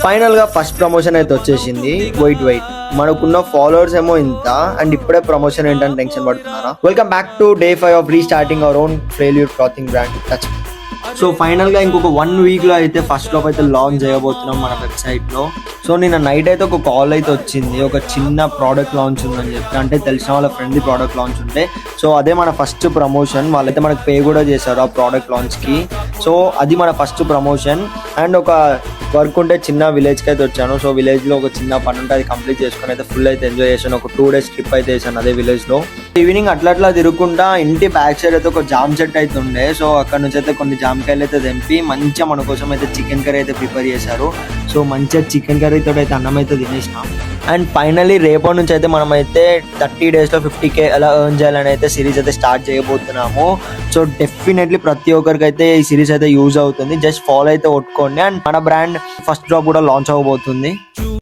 Final గా first promotion అయితే వచ్చేసింది. వెయిట్ మనకున్న ఫాలోవర్స్ ఏమో ఇంత అండ్ ఇప్పుడే ప్రమోషన్ ఏంటని టెన్షన్ పడుతున్నారా? Welcome back to day 5 of restarting our own failure clothing brand touch. So final గా ఇంకొక 1 వీక్ లో అయితే ఫస్ట్ డ్రాప్ అయితే లాంచ్ చేయబోతున్నాం మన వెబ్సైట్ లో. సో నిన్న నైట్ అయితే ఒక కాల్ అయితే వచ్చింది, ఒక చిన్న ప్రోడక్ట్ లాంచ్ ఉందని చెప్పి. అంటే తెలిసిన వాళ్ళ ఫ్రెండ్లీ ప్రోడక్ట్ లాంచ్ ఉంటే, సో అదే మన ఫస్ట్ ప్రమోషన్. వాళ్ళైతే మనకు పే కూడా చేశారు ఆ ప్రోడక్ట్ లాంచ్ కి. సో అది మన ఫస్ట్ ప్రమోషన్. అండ్ ఒక వర్క్ ఉంటే చిన్న విలేజ్ కి అయితే వచ్చాను. సో విలేజ్ లో ఒక చిన్న పని ఉంటే అది కంప్లీట్ చేసుకుని అయితే ఫుల్ అయితే ఎంజాయ్ చేశాను. ఒక 2 days ట్రిప్ అయితే చేశాను అదే విలేజ్ లో. ఈవినింగ్ అట్లా తిరుగుకుంటా ఇంటి బ్యాక్ సైడ్ అయితే ఒక జామ్ చెట్టు అయితే ఉండే. సో అక్కడ నుంచి అయితే కొన్ని జామకాయలు అయితే తెంపి మంచిగా మన కోసం అయితే చికెన్ కర్రీ అయితే ప్రిపేర్ చేశారు. సో మంచిగా చికెన్ కర్రీతో అయితే అన్నం అయితే తినేసినాం. అండ్ ఫైనల్లీ రేపటి నుంచి అయితే మనం అయితే 30 days లో 50K ఎలా ఎర్న్ చేయాలని అయితే సిరీస్ అయితే స్టార్ట్ చేయబోతున్నాము. సో డెఫినెట్లీ ప్రతి ఒక్కరికి అయితే ఈ సిరీస్ అయితే యూజ్ అవుతుంది. జస్ట్ ఫాలో అయితే కొట్టుకోండి. అండ్ మన బ్రాండ్ ఫస్ట్ డ్రాప్ కూడా లాంచ్ అవ్వబోతుంది.